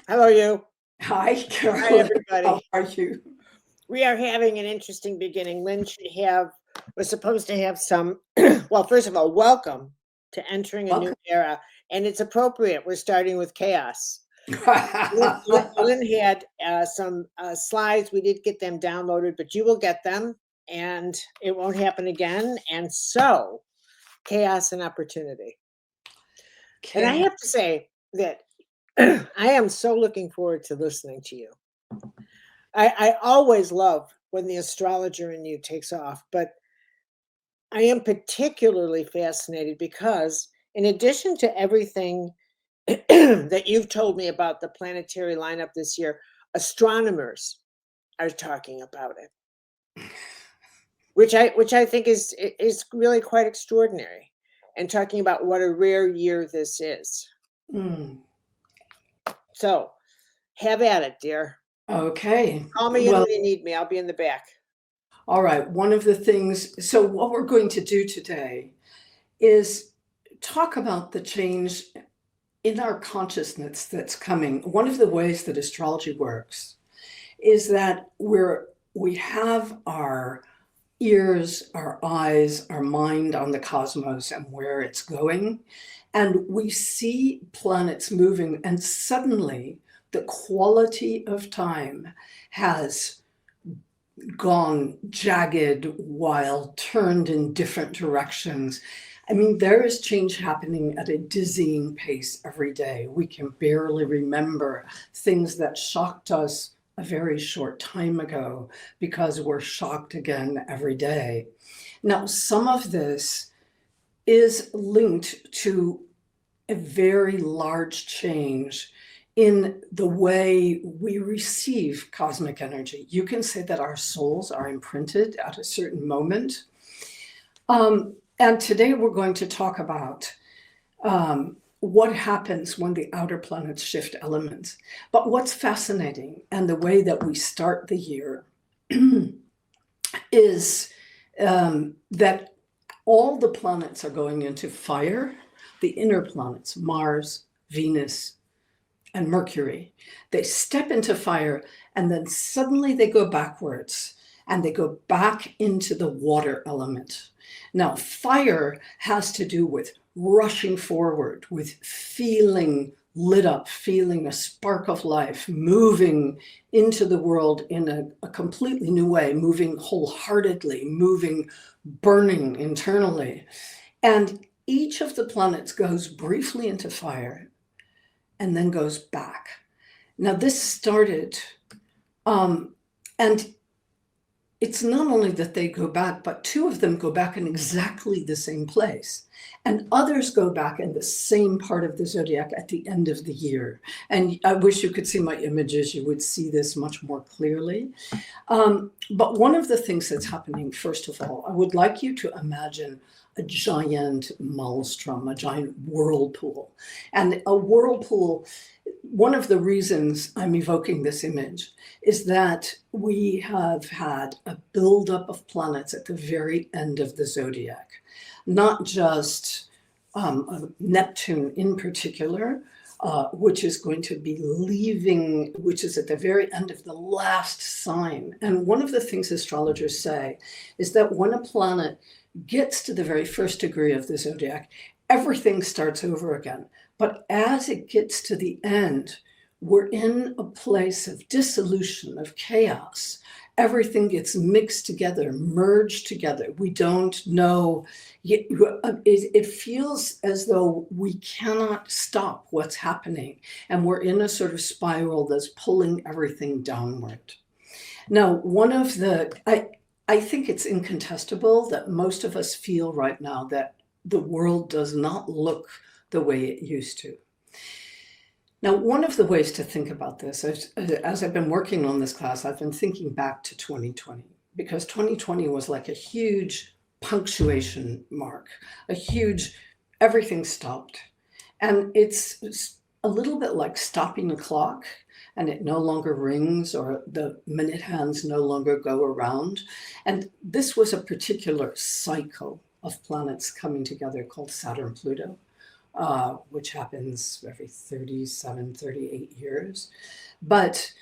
How are you? Hi, Hi, Carolyn. How everybody. are you? We are having an interesting beginning. Lynn was supposed to have some, well, first of all, welcome to entering a new Welcome. era. And it's appropriate. We're starting with chaos. Lynn had some slides. We did get them downloaded, but you will get them and it won't happen again. And so, chaos and opportunity. And I have to say that I am so looking forward to listening to you. I always love when the astrologer in you takes off, but I am particularly fascinated because, in addition to everything that you've told me about the planetary lineup this year, astronomers are talking about it, which I think is really quite extraordinary, and talking about what a rare year this is. Mm. So, have at it, dear. Okay. Call me in Well, when you need me. I'll be in the back. all right. One of the things, so what we're going to do today is talk about the change in our consciousness that's coming. One of the ways that astrology works is that we have our ears, our eyes, our mind on the cosmos and where it's going. And we see planets moving, and suddenly the quality of time has gone jagged, wild, turned in different directions. I mean, there is change happening at a dizzying pace every day. We can barely remember things that shocked us a very short time ago because we're shocked again every day. Now, some of this is linked to a very large change in the way we receive cosmic energy. You can say that our souls are imprinted at a certain moment. And today we're going to talk about what happens when the outer planets shift elements. But what's fascinating, and the way that we start the year, is that all the planets are going into fire. The inner planets, Mars, Venus, and Mercury, they step into fire, and then suddenly they go backwards and they go back into the water element. Now, fire has to do with rushing forward, with feeling lit up, feeling a spark of life, moving into the world in a completely new way, moving wholeheartedly, moving, burning internally. And each of the planets goes briefly into fire and then goes back. Now, this started, and it's not only that they go back, but two of them go back in exactly the same place. And others go back in the same part of the zodiac at the end of the year. And I wish you could see my images, you would see this much more clearly. But one of the things that's happening, first of all, I would like you to imagine a giant maelstrom, a giant whirlpool. And a whirlpool, one of the reasons I'm evoking this image is that we have had a buildup of planets at the very end of the zodiac, not just Neptune in particular, which is going to be leaving, which is at the very end of the last sign. And one of the things astrologers say is that when a planet gets to the very first degree of the zodiac, everything starts over again. But as it gets to the end, we're in a place of dissolution, of chaos. Everything gets mixed together, merged together. We don't know. It feels as though we cannot stop what's happening. And we're in a sort of spiral that's pulling everything downward. Now, I think it's incontestable that most of us feel right now that the world does not look the way it used to. Now, one of the ways to think about this, as I've been working on this class, I've been thinking back to 2020, because 2020 was like a huge punctuation mark, a huge, everything stopped. And it's a little bit like stopping a clock and it no longer rings, or the minute hands no longer go around. And this was a particular cycle of planets coming together called Saturn Pluto. which happens every 37, 38 years. But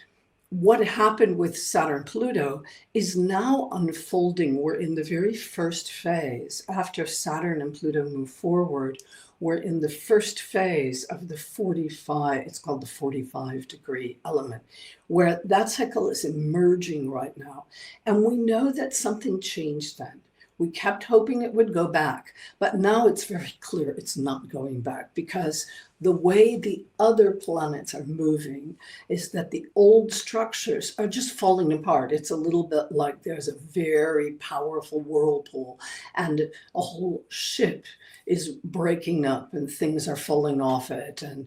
what happened with Saturn Pluto is now unfolding. We're in the very first phase. After Saturn and Pluto move forward, we're in the first phase of the 45, it's called the 45-degree element, where that cycle is emerging right now. And we know that something changed then. We kept hoping it would go back, but now it's very clear it's not going back, because the way the other planets are moving is that the old structures are just falling apart. It's a little bit like there's a very powerful whirlpool and a whole ship is breaking up and things are falling off it, and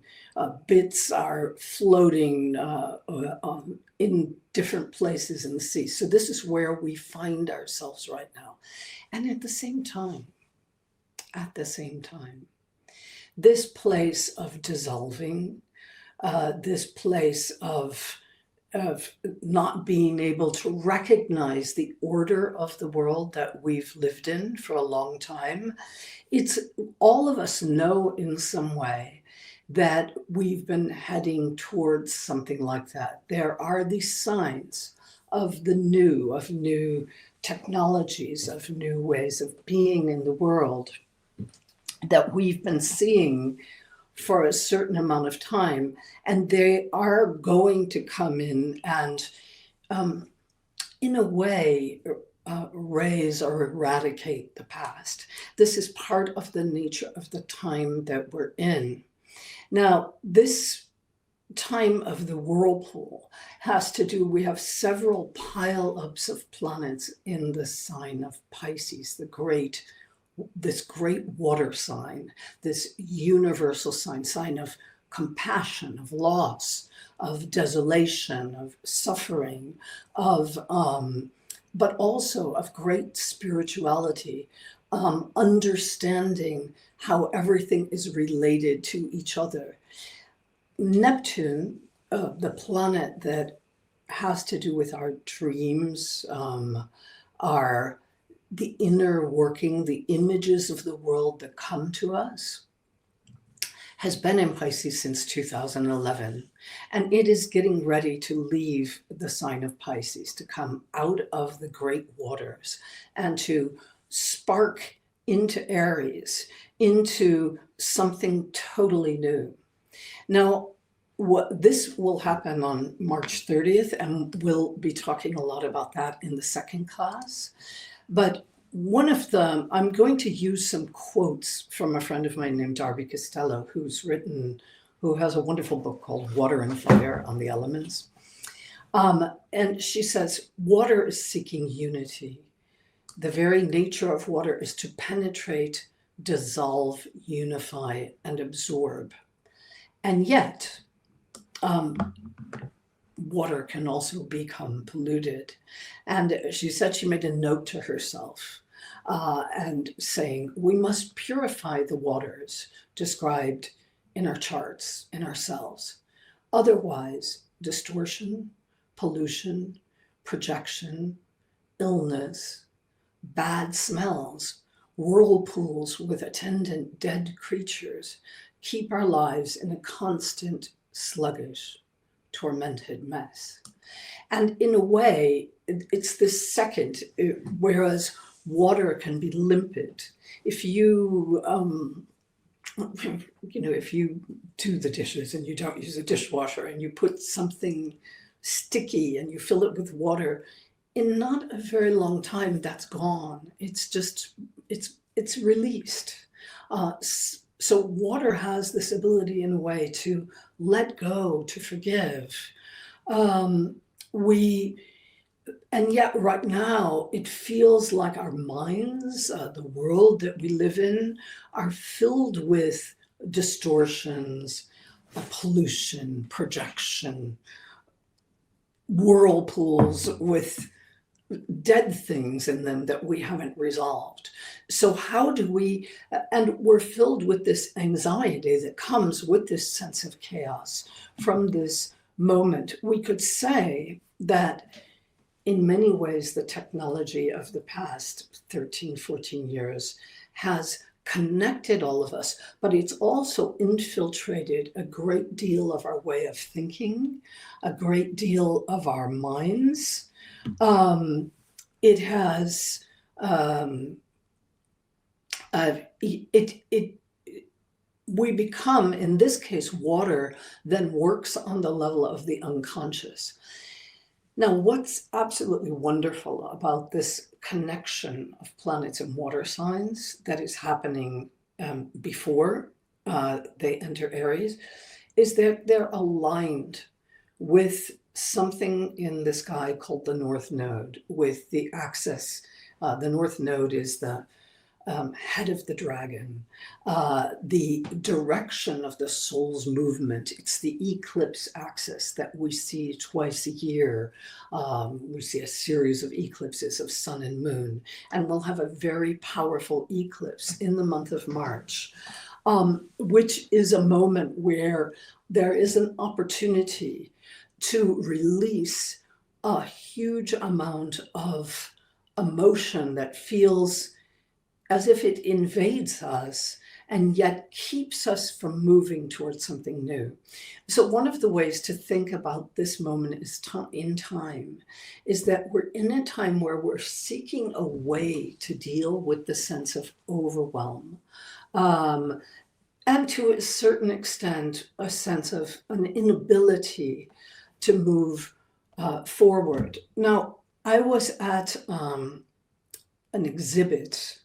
bits are floating in different places in the sea. So this is where we find ourselves right now. And at the same time, this place of dissolving, this place of not being able to recognize the order of the world that we've lived in for a long time, it's all of us know in some way that we've been heading towards something like that. There are these signs of new technologies, of new ways of being in the world that we've been seeing for a certain amount of time, and they are going to come in and in a way erase or eradicate the past. This is part of the nature of the time that we're in. Now, this time of the whirlpool has to do, we have several pile-ups of planets in the sign of Pisces, this great water sign, this universal sign of compassion, of loss, of desolation, of suffering, but also of great spirituality, understanding how everything is related to each other. Neptune, the planet that has to do with our dreams, our the inner working, the images of the world that come to us, has been in Pisces since 2011. And it is getting ready to leave the sign of Pisces, to come out of the great waters and to spark into Aries, into something totally new. Now, this will happen on March 30th, and we'll be talking a lot about that in the second class. But one of them, I'm going to use some quotes from a friend of mine named Darby Costello, who has a wonderful book called Water and Fire on the Elements. And she says, water is seeking unity. The very nature of water is to penetrate, dissolve, unify, and absorb. And yet, water can also become polluted. And she said she made a note to herself and saying, we must purify the waters described in our charts, in ourselves. Otherwise, distortion, pollution, projection, illness, bad smells, whirlpools with attendant dead creatures keep our lives in a constant, sluggish, tormented mess. And in a way, it's this second, whereas water can be limpid. If you, if you do the dishes and you don't use a dishwasher and you put something sticky and you fill it with water, in not a very long time, that's gone. It's just, it's released. So water has this ability in a way to let go, to forgive. And yet right now, it feels like our minds, the world that we live in, are filled with distortions, pollution, projection, whirlpools with dead things in them that we haven't resolved. So how do we, and we're filled with this anxiety that comes with this sense of chaos from this moment. We could say that in many ways, the technology of the past 13, 14 years has connected all of us, but it's also infiltrated a great deal of our way of thinking, a great deal of our minds. It has we become, in this case, water then works on the level of the unconscious. Now, what's absolutely wonderful about this connection of planets and water signs that is happening before they enter Aries is that they're aligned with something in the sky called the North Node, with the axis. The North Node is the head of the dragon, the direction of the soul's movement. It's the eclipse axis that we see twice a year. We see a series of eclipses of sun and moon, and we'll have a very powerful eclipse in the month of March, which is a moment where there is an opportunity to release a huge amount of emotion that feels as if it invades us and yet keeps us from moving towards something new. So one of the ways to think about this moment in time is that we're in a time where we're seeking a way to deal with the sense of overwhelm, and to a certain extent, a sense of an inability to move forward. Now, I was at an exhibit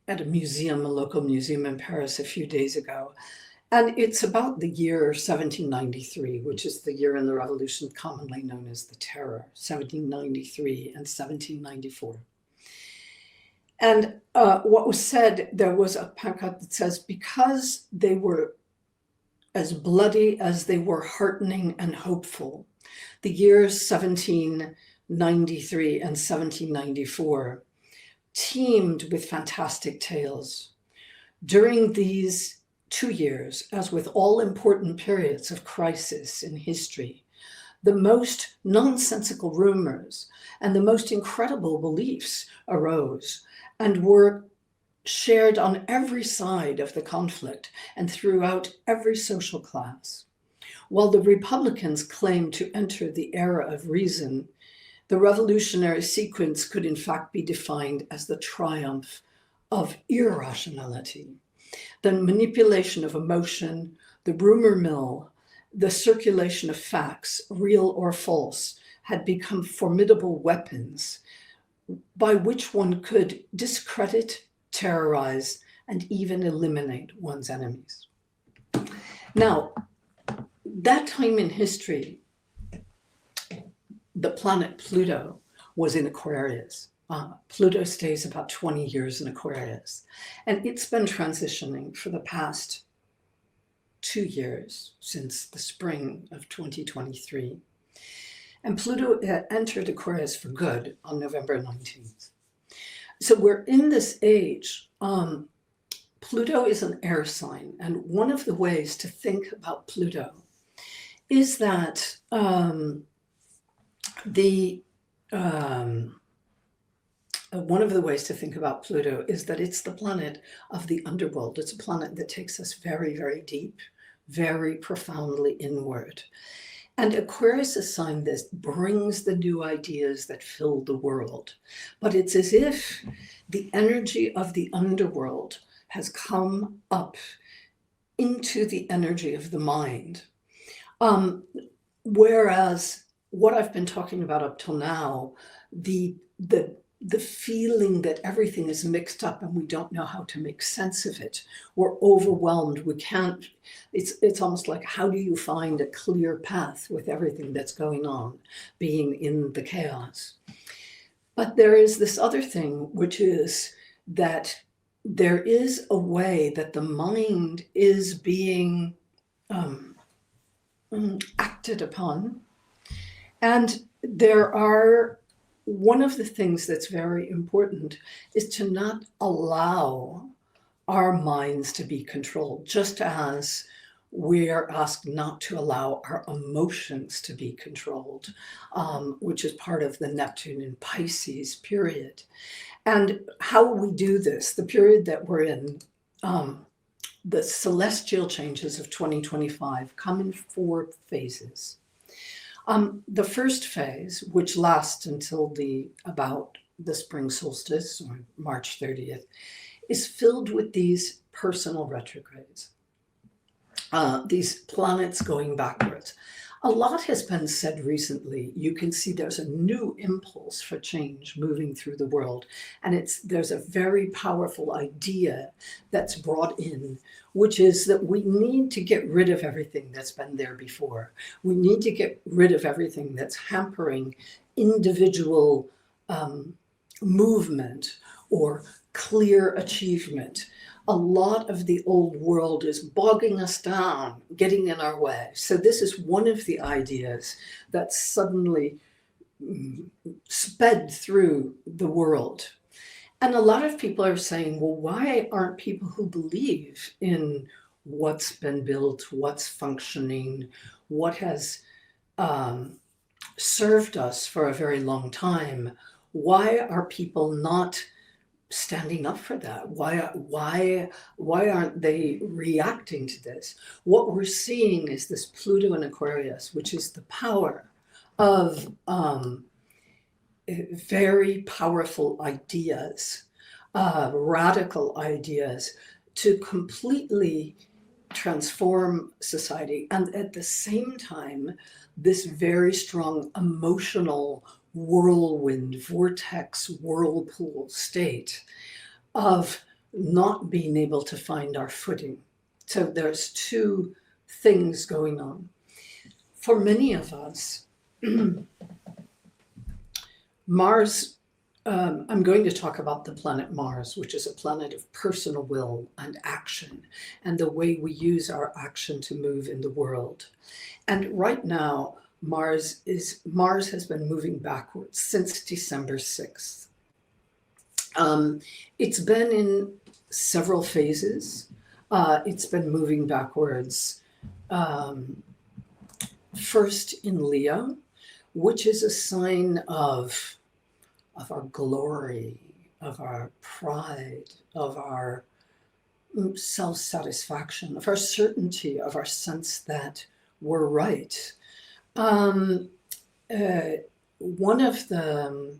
at a museum, a local museum in Paris a few days ago. And it's about the year 1793, which is the year in the revolution commonly known as the Terror, 1793 and 1794. And what was said, there was a placard that says, because they were as bloody as they were heartening and hopeful, the years 1793 and 1794 teemed with fantastic tales. During these 2 years, as with all important periods of crisis in history, the most nonsensical rumors and the most incredible beliefs arose and were shared on every side of the conflict and throughout every social class. While the Republicans claimed to enter the era of reason, the revolutionary sequence could in fact be defined as the triumph of irrationality. The manipulation of emotion, the rumor mill, the circulation of facts, real or false, had become formidable weapons by which one could discredit, terrorize, and even eliminate one's enemies. Now, that time in history, the planet Pluto was in Aquarius. Pluto stays about 20 years in Aquarius, and it's been transitioning for the past 2 years, since the spring of 2023. And Pluto entered Aquarius for good on November 19th. So we're in this age. Pluto is an air sign, and one of the ways to think about Pluto is that one of the ways to think about Pluto is that it's the planet of the underworld. It's a planet that takes us very, very deep, very profoundly inward. And Aquarius is a sign that brings the new ideas that fill the world. But it's as if the energy of the underworld has come up into the energy of the mind. Whereas what I've been talking about up till now, the feeling that everything is mixed up and we don't know how to make sense of it, we're overwhelmed, we can't, it's almost like, how do you find a clear path with everything that's going on, being in the chaos? But there is this other thing, which is that there is a way that the mind is being acted upon. And there are, one of the things that's very important is to not allow our minds to be controlled, just as we are asked not to allow our emotions to be controlled, which is part of the Neptune and Pisces period. And how we do this, the period that we're in, the celestial changes of 2025 come in 4 phases. The first phase, which lasts until about the spring solstice, or March 30th, is filled with these personal retrogrades, these planets going backwards. A lot has been said recently. You can see there's a new impulse for change moving through the world. And there's a very powerful idea that's brought in, which is that we need to get rid of everything that's been there before. We need to get rid of everything that's hampering individual movement or clear achievement. A lot of the old world is bogging us down, getting in our way. So this is one of the ideas that suddenly sped through the world. And a lot of people are saying, well, why aren't people who believe in what's been built, what's functioning, what has served us for a very long time, why are people not standing up for that? Why aren't they reacting to this? What we're seeing is this Pluto in Aquarius, which is the power of very powerful ideas, radical ideas to completely transform society. And at the same time, this very strong emotional whirlwind, vortex, whirlpool state of not being able to find our footing. So there's 2 things going on. For many of us, Mars, I'm going to talk about the planet Mars, which is a planet of personal will and action, and the way we use our action to move in the world. And right now, Mars has been moving backwards since December 6th. It's been in several phases. It's been moving backwards, first in Leo, which is a sign of our glory, of our pride, of our self-satisfaction, of our certainty, of our sense that we're right. One of the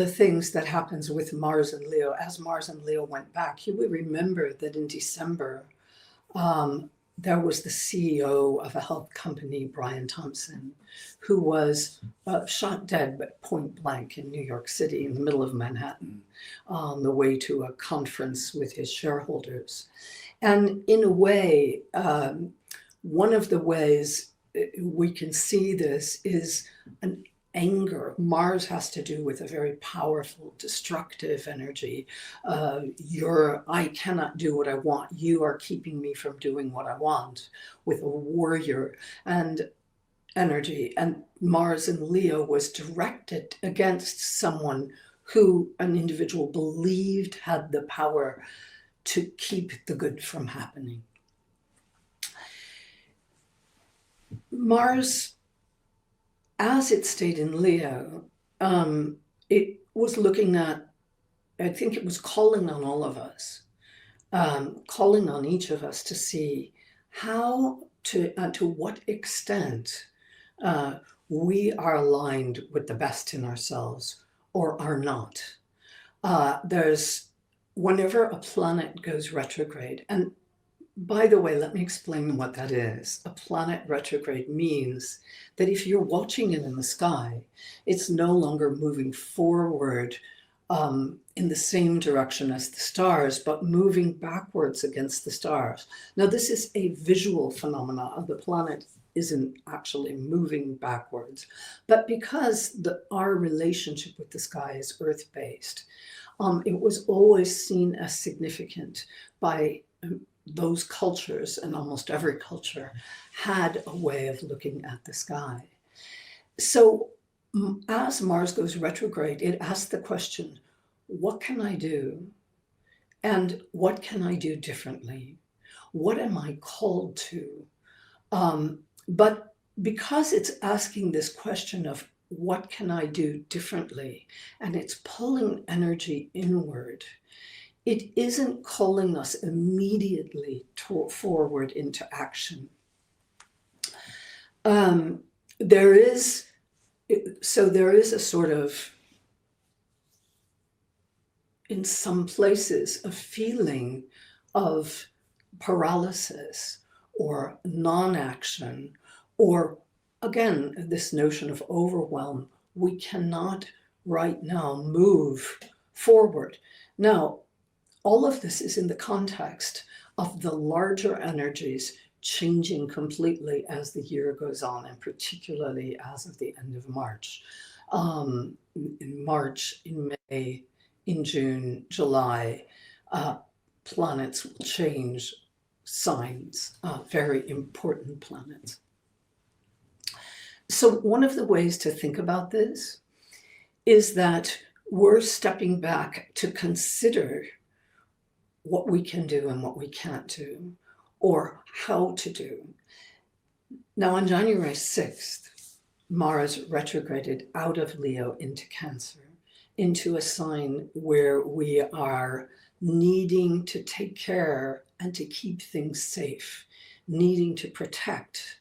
things that happens with Mars and Leo, as Mars and Leo went back, you will remember that in December, there was the CEO of a health company, Brian Thompson, who was shot dead at point blank in New York City in the middle of Manhattan on the way to a conference with his shareholders. And in a way, one of the ways we can see this is an anger. Mars has to do with a very powerful, destructive energy. I cannot do what I want. You are keeping me from doing what I want, with a warrior and energy. And Mars in Leo was directed against someone who an individual believed had the power to keep the good from happening. Mars, as it stayed in Leo, it was looking at, I think it was calling on all of us, calling on each of us to see how to what extent we are aligned with the best in ourselves or are not. Whenever a planet goes retrograde, and by the way, let me explain what that is. A planet retrograde means that if you're watching it in the sky, it's no longer moving forward in the same direction as the stars, but moving backwards against the stars. Now, this is a visual phenomenon. The planet isn't actually moving backwards, but because our relationship with the sky is Earth-based, it was always seen as significant by those cultures, and almost every culture had a way of looking at the sky. So as Mars goes retrograde, it asks the question, what can I do? And what can I do differently? What am I called to? But because it's asking this question of what can I do differently, and it's pulling energy inward, it isn't calling us immediately forward into action. There is a sort of, in some places, a feeling of paralysis or non-action, or again, this notion of overwhelm. We cannot right now move forward. Now, all of this is in the context of the larger energies changing completely as the year goes on, and particularly as of the end of March. In March, in May, in June, July, planets will change signs, very important planets. So one of the ways to think about this is that we're stepping back to consider what we can do and what we can't do, or how to do. Now, on January 6th, Mars retrograded out of Leo into Cancer, into a sign where we are needing to take care and to keep things safe, needing to protect.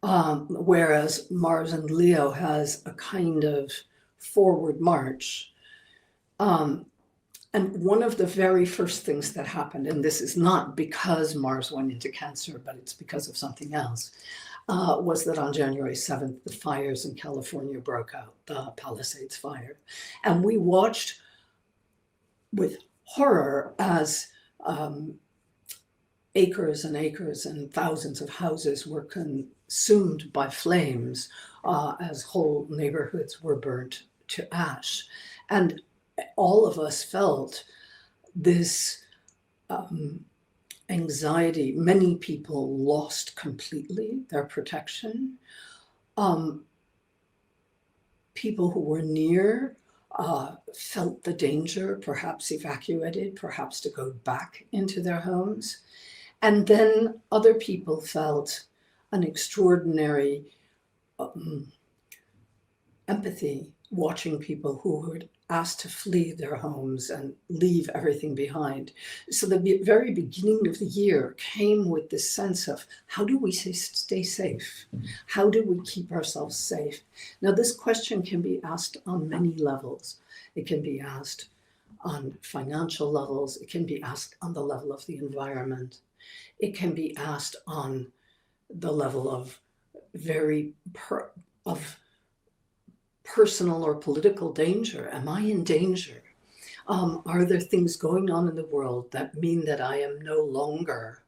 Whereas Mars in Leo has a kind of forward march. And one of the very first things that happened, and this is not because Mars went into Cancer, but it's because of something else, was that on January 7th, the fires in California broke out, the Palisades fire. And we watched with horror as acres and acres and thousands of houses were consumed by flames, as whole neighborhoods were burnt to ash. And all of us felt this anxiety. Many people lost completely their protection. People who were near felt the danger, perhaps evacuated, perhaps to go back into their homes. And then other people felt an extraordinary empathy watching people who were asked to flee their homes and leave everything behind. So the very beginning of the year came with this sense of, how do we stay safe? How do we keep ourselves safe? Now, this question can be asked on many levels. It can be asked on financial levels. It can be asked on the level of the environment. It can be asked on the level of personal or political danger. Am I in danger? Are there things going on in the world that mean that I am no longer,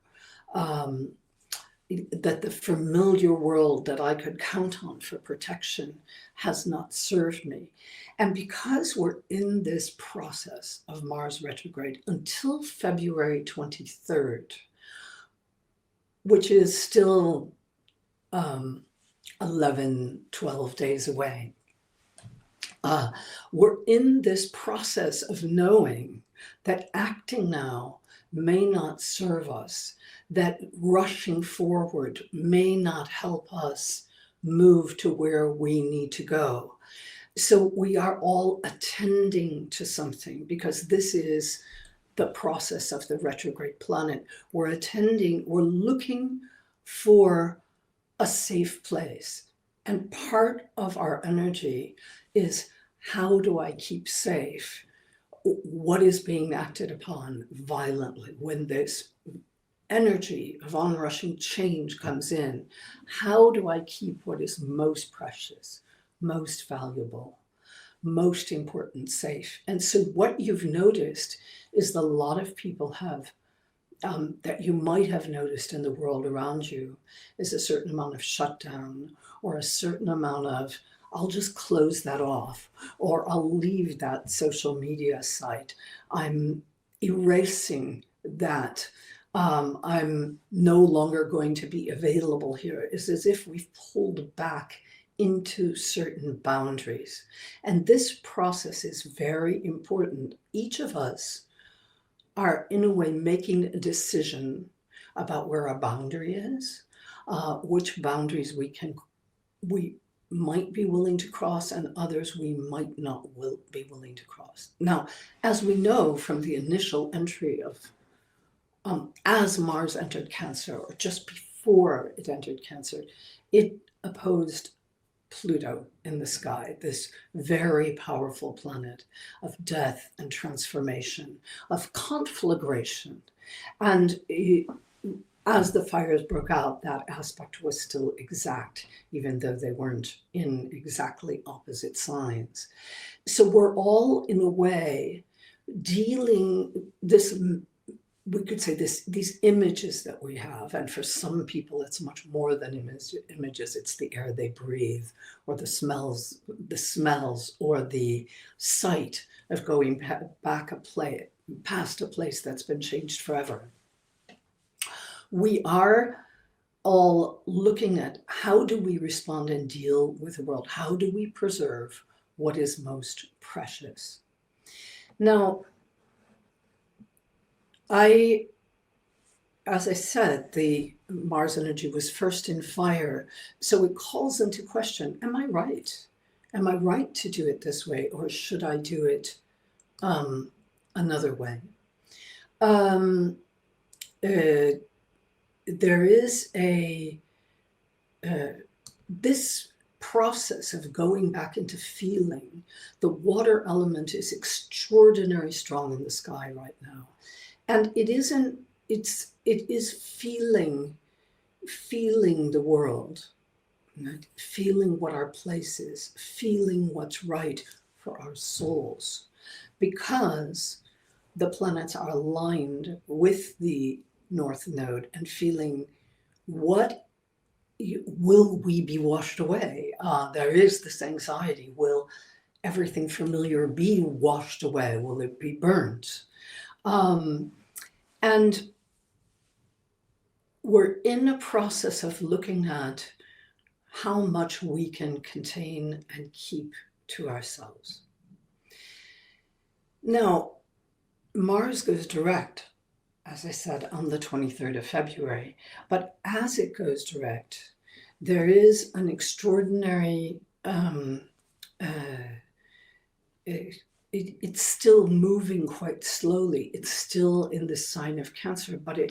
that the familiar world that I could count on for protection has not served me? And because we're in this process of Mars retrograde until February 23rd, which is still 11, 12 days away, we're in this process of knowing that acting now may not serve us, that rushing forward may not help us move to where we need to go. So we are all attending to something, because this is the process of the retrograde planet. We're looking for a safe place. And part of our energy is, how do I keep safe? What is being acted upon violently when this energy of onrushing change comes in? How do I keep what is most precious, most valuable, most important safe? And so what you've noticed is that a lot of people have, that you might have noticed in the world around you, is a certain amount of shutdown, or a certain amount of, I'll just close that off, or I'll leave that social media site. I'm erasing that. I'm no longer going to be available here. It's as if we've pulled back into certain boundaries. And this process is very important. Each of us are in a way making a decision about where our boundary is, which boundaries we might be willing to cross, and others we might not be willing to cross. Now, as we know from the initial entry of, as Mars entered Cancer, or just before it entered Cancer, it opposed Pluto in the sky, this very powerful planet of death and transformation, of conflagration. And as the fires broke out, that aspect was still exact, even though they weren't in exactly opposite signs. So we're all, in a way, dealing this, we could say these images that we have, and for some people it's much more than images. It's the air they breathe, or the smells, or the sight of going back past a place that's been changed forever. We are all looking at how do we respond and deal with the world? How do we preserve what is most precious? Now, as I said, the Mars energy was first in fire, so it calls into question, am I right? Am I right to do it this way, or should I do it another way? There is this process of going back into feeling. The water element is extraordinarily strong in the sky right now. And it is feeling the world, right? Feeling what our place is, feeling what's right for our souls, because the planets are aligned with the North Node, and feeling what will we be washed away? There is this anxiety. Will everything familiar be washed away? Will it be burnt? And we're in a process of looking at how much we can contain and keep to ourselves. Now, Mars goes direct, as I said, on the 23rd of February. But as it goes direct, there is an extraordinary, it's still moving quite slowly. It's still in the sign of Cancer, but it's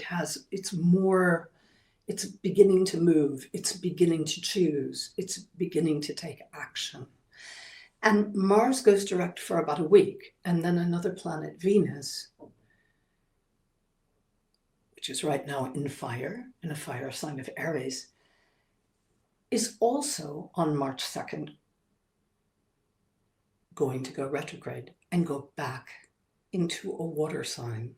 beginning to move. It's beginning to choose. It's beginning to take action. And Mars goes direct for about a week, and then another planet, Venus, which is right now in a fire sign of Aries, is also on March 2nd going to go retrograde and go back into a water sign.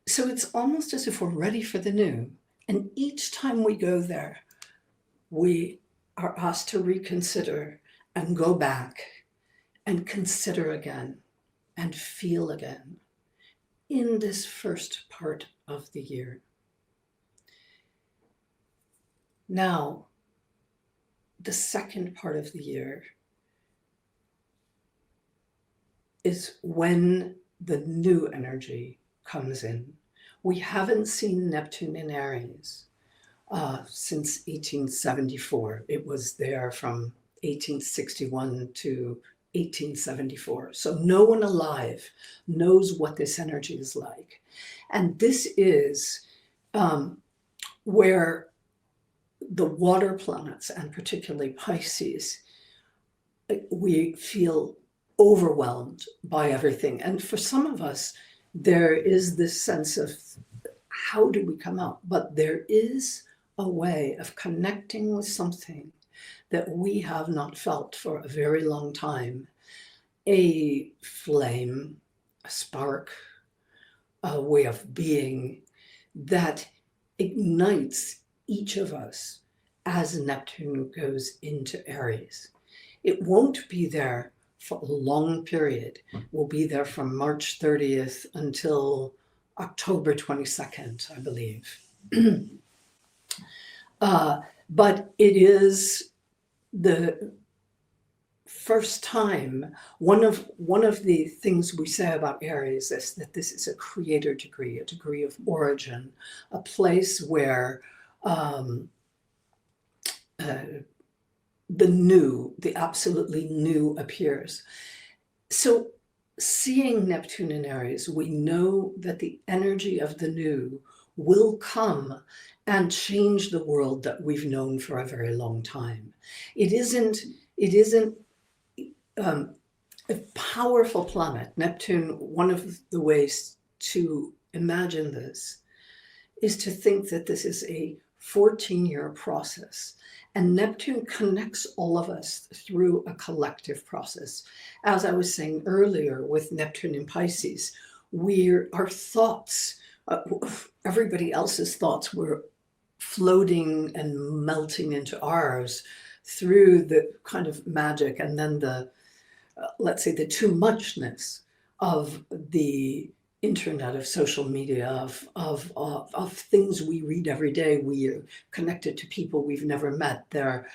So it's almost as if we're ready for the new. And each time we go there, we are asked to reconsider and go back and consider again and feel again in this first part of the year. Now, the second part of the year is when the new energy comes in. We haven't seen Neptune in Aries since 1874. It was there from 1861 to 1874. So no one alive knows what this energy is like. And this is where the water planets, and particularly Pisces, we feel overwhelmed by everything. And for some of us, there is this sense of how do we come out? But there is a way of connecting with something that we have not felt for a very long time. A flame, a spark, a way of being that ignites each of us as Neptune goes into Aries. It won't be there for a long period. We'll be there from March 30th until October 22nd, I believe. But it is the first time, one of the things we say about Aries is that this is a creator degree, a degree of origin, a place where um, the absolutely new appears. So seeing Neptune in Aries, we know that the energy of the new will come and change the world that we've known for a very long time. It isn't a powerful planet. Neptune, one of the ways to imagine this is to think that this is a 14-year process. And Neptune connects all of us through a collective process. As I was saying earlier with Neptune in Pisces, our thoughts, everybody else's thoughts were floating and melting into ours through the kind of magic and then let's say the too muchness of the internet, of social media, of things we read every day. We are connected to people we've never met. They're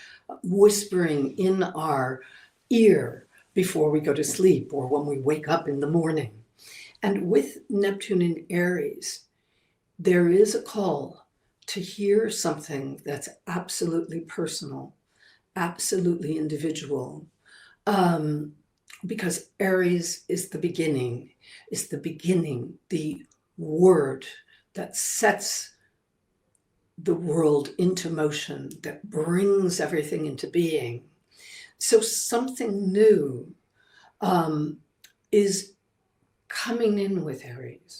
whispering in our ear before we go to sleep or when we wake up in the morning. And with Neptune in Aries, there is a call to hear something that's absolutely personal, absolutely individual. Because Aries is the beginning, the word that sets the world into motion, that brings everything into being. So something new is coming in with Aries.